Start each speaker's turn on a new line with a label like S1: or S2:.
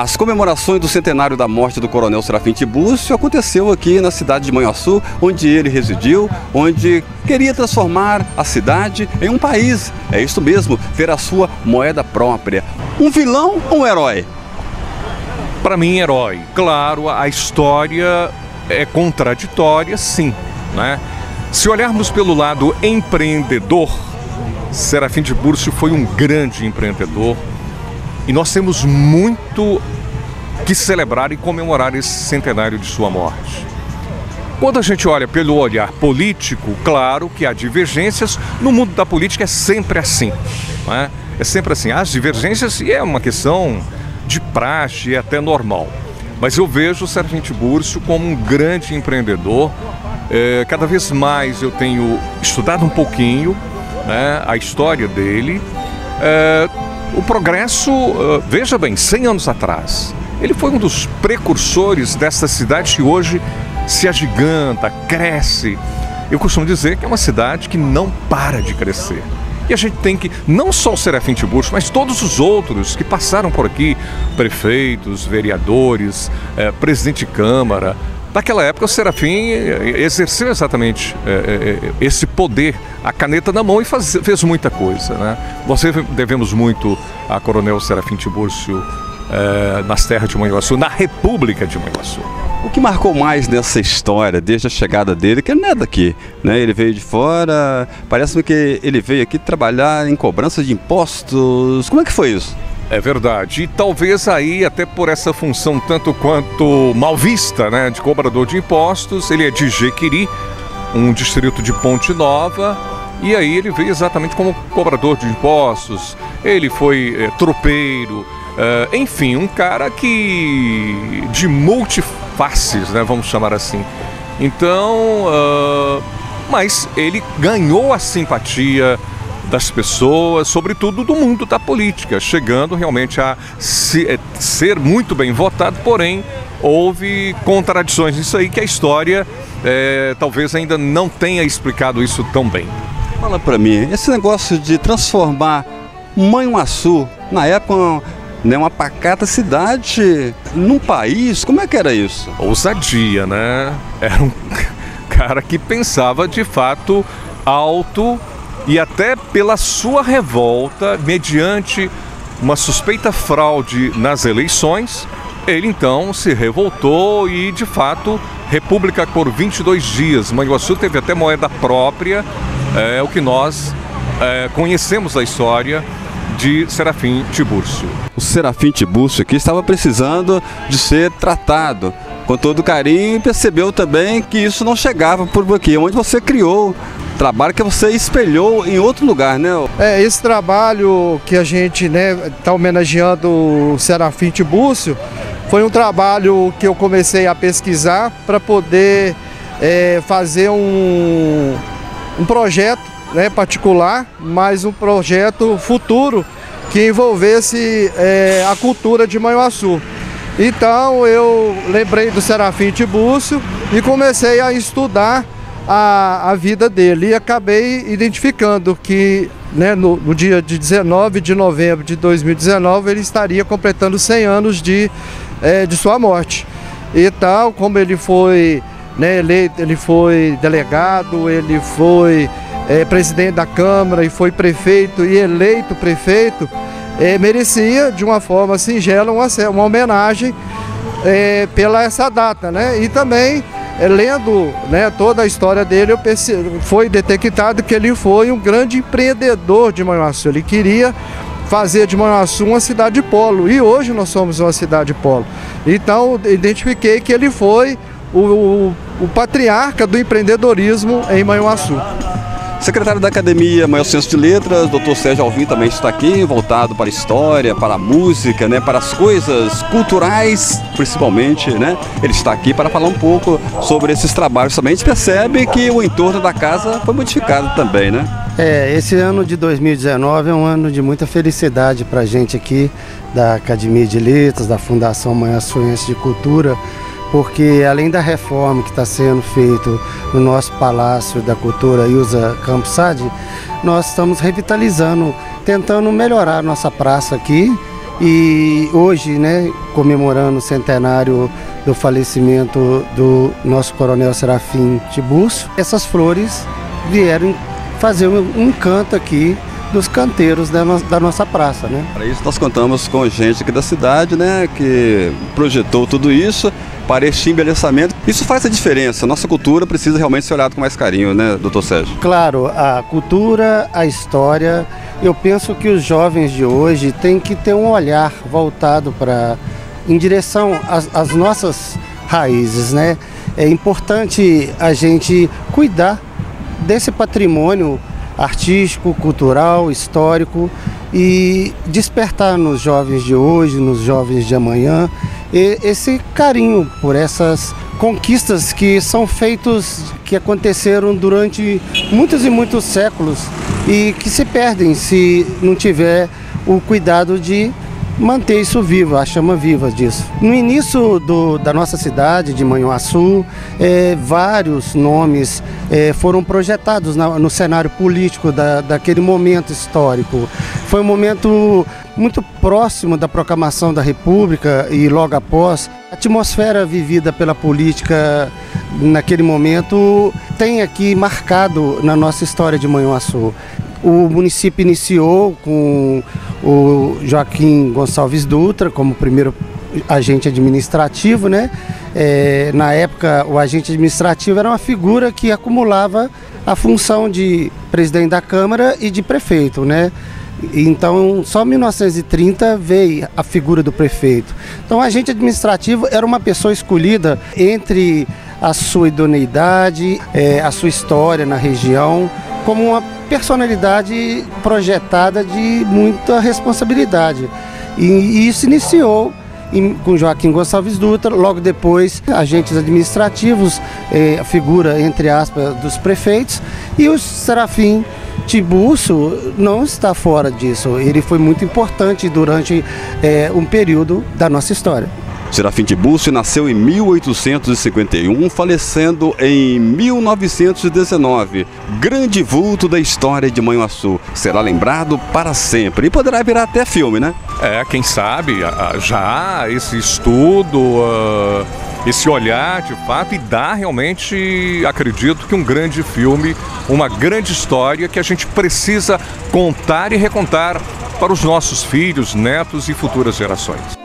S1: As comemorações do centenário da morte do coronel Serafim Tiburcio aconteceu aqui na cidade de Manhuaçu, onde ele residiu, onde queria transformar a cidade em um país. É isso mesmo, ter a sua moeda própria. Um vilão ou um herói?
S2: Para mim, herói. Claro, a história é contraditória, sim, né? Se olharmos pelo lado empreendedor, Serafim Tiburcio foi um grande empreendedor e nós temos muito que celebrar e comemorar esse centenário de sua morte. Quando a gente olha pelo olhar político, claro que há divergências. No mundo da política é sempre assim, né? É sempre assim. As divergências, e é uma questão de praxe, é até normal. Mas eu vejo o Serafim Tiburcio como um grande empreendedor. Cada vez mais eu tenho estudado um pouquinho, né, a história dele. O progresso, veja bem, 100 anos atrás, ele foi um dos precursores dessa cidade que hoje se agiganta, cresce. Eu costumo dizer que é uma cidade que não para de crescer. E a gente tem que, não só o Serafim Tiburcio, mas todos os outros que passaram por aqui, prefeitos, vereadores, presidente de Câmara. Naquela época o Serafim exerceu exatamente esse poder, a caneta na mão, e fez muita coisa, né? Nós devemos muito a coronel Serafim Tiburcio nas terras de Manhuaçu, na República de Manhuaçu.
S1: O que marcou mais nessa história, desde a chegada dele, que ele não é daqui, né? Ele veio de fora, parece-me que ele veio aqui trabalhar em cobrança de impostos. Como é que foi isso?
S2: É verdade, e talvez aí até por essa função tanto quanto mal vista, né, de cobrador de impostos. Ele é de Jequiri, um distrito de Ponte Nova, e aí ele veio exatamente como cobrador de impostos. Ele foi tropeiro, enfim, um cara que de multifaces, né, vamos chamar assim. Então, mas ele ganhou a simpatia das pessoas, sobretudo do mundo da política, chegando realmente a ser muito bem votado, porém houve contradições nisso aí que a história talvez ainda não tenha explicado isso tão bem.
S1: Fala pra mim, esse negócio de transformar Manhuaçu, na época, né, uma pacata cidade, num país, como é que era isso?
S2: Ousadia, né? Era um cara que pensava de fato alto. E até pela sua revolta, mediante uma suspeita fraude nas eleições, ele então se revoltou e, de fato, república por 22 dias. Manhuaçu teve até moeda própria, o que nós conhecemos da história de Serafim Tiburcio.
S1: O Serafim Tiburcio aqui estava precisando de ser tratado com todo carinho e percebeu também que isso não chegava por aqui, onde você criou trabalho que você espelhou em outro lugar, né?
S3: Esse trabalho que a gente, né, está homenageando o Serafim Tiburcio foi um trabalho que eu comecei a pesquisar para poder fazer um projeto, né, particular, mas um projeto futuro que envolvesse a cultura de Manhuaçu. Então eu lembrei do Serafim Tiburcio e comecei a estudar a vida dele e acabei identificando que, né, no dia de 19 de novembro de 2019 ele estaria completando 100 anos de sua morte. E tal, como ele foi, né, eleito, ele foi delegado, ele foi presidente da Câmara e foi prefeito e eleito prefeito, merecia de uma forma singela uma homenagem pela essa data, né? E também lendo, né, toda a história dele, foi detectado que ele foi um grande empreendedor de Manhuaçu. Ele queria fazer de Manhuaçu uma cidade polo, e hoje nós somos uma cidade polo. Então identifiquei que ele foi o patriarca do empreendedorismo em Manhuaçu.
S1: Secretário da Academia Manhuaçuense de Letras, Dr. Sérgio Alvim, também está aqui, voltado para a história, para a música, né, para as coisas culturais, principalmente, né? Ele está aqui para falar um pouco sobre esses trabalhos também. A gente percebe que o entorno da casa foi modificado também, né?
S4: Esse ano de 2019 é um ano de muita felicidade para a gente aqui da Academia de Letras, da Fundação Manhuaçuense de Cultura, porque além da reforma que está sendo feita no nosso Palácio da Cultura Ilza Campos Sade, nós estamos revitalizando, tentando melhorar a nossa praça aqui E hoje, né, comemorando o centenário do falecimento do nosso coronel Serafim Tiburcio, essas flores vieram fazer um encanto aqui dos canteiros da nossa praça, né?
S1: Para isso nós contamos com gente aqui da cidade, né, que projetou tudo isso para este embelezamento. Isso faz a diferença. Nossa cultura precisa realmente ser olhada com mais carinho, né, doutor Sérgio?
S4: Claro, a cultura, a história. Eu penso que os jovens de hoje têm que ter um olhar voltado em direção às nossas raízes, né? É importante a gente cuidar desse patrimônio artístico, cultural, histórico e despertar nos jovens de hoje, nos jovens de amanhã, esse carinho por essas conquistas que são feitos, que aconteceram durante muitos e muitos séculos e que se perdem se não tiver o cuidado de manter isso vivo, a chama viva disso. No início da nossa cidade, de Manhuaçu, vários nomes foram projetados no cenário político daquele momento histórico. Foi um momento muito próximo da proclamação da República e logo após. A atmosfera vivida pela política naquele momento tem aqui marcado na nossa história de Manhuaçu. O município iniciou com o Joaquim Gonçalves Dutra como primeiro agente administrativo, né? Na época, o agente administrativo era uma figura que acumulava a função de presidente da Câmara e de prefeito, né? Então, só em 1930 veio a figura do prefeito. Então, o agente administrativo era uma pessoa escolhida entre a sua idoneidade, a sua história na região, como uma personalidade projetada de muita responsabilidade. E isso iniciou com Joaquim Gonçalves Dutra, logo depois agentes administrativos, a figura, entre aspas, dos prefeitos, e o Serafim Tiburcio não está fora disso. Ele foi muito importante durante um período da nossa história.
S1: Serafim Tiburcio nasceu em 1851, falecendo em 1919. Grande vulto da história de Manhuaçu. Será lembrado para sempre e poderá virar até filme, né?
S2: Quem sabe, já há esse estudo, esse olhar de fato, e dá realmente, acredito que um grande filme, uma grande história que a gente precisa contar e recontar para os nossos filhos, netos e futuras gerações.